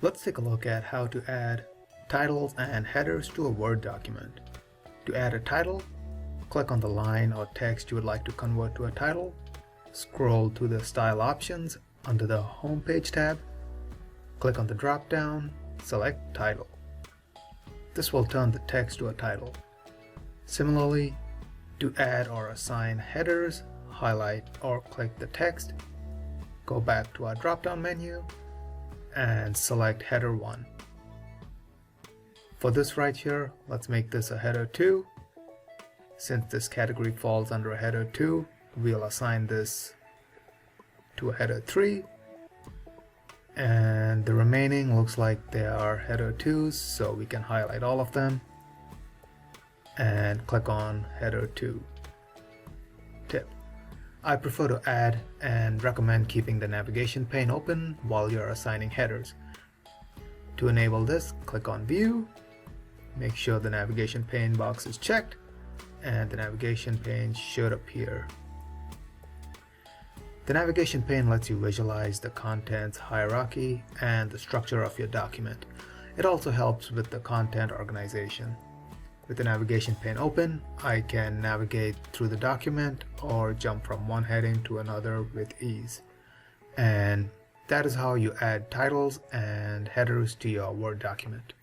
Let's take a look at how to add titles and headers to a Word document. To add a title, click on the line or text you would like to convert to a title, scroll to the Style options under the Home Page tab, click on the drop-down, select Title. This will turn the text to a title. Similarly, to add or assign headers, highlight or click the text, go back to our drop-down menu, and select Header 1. For this right here, let's make this a Header 2. Since this category falls under a Header 2, we'll assign this to a Header 3. And the remaining looks like they are Header 2s, so we can highlight all of them and click on Header 2. Tip: I prefer to add and recommend keeping the navigation pane open while you're assigning headers. To enable this, click on View, make sure the navigation pane box is checked, and the navigation pane should appear. The navigation pane lets you visualize the contents hierarchy and the structure of your document. It also helps with the content organization. With the navigation pane open, I can navigate through the document or jump from one heading to another with ease. And that is how you add titles and headers to your Word document.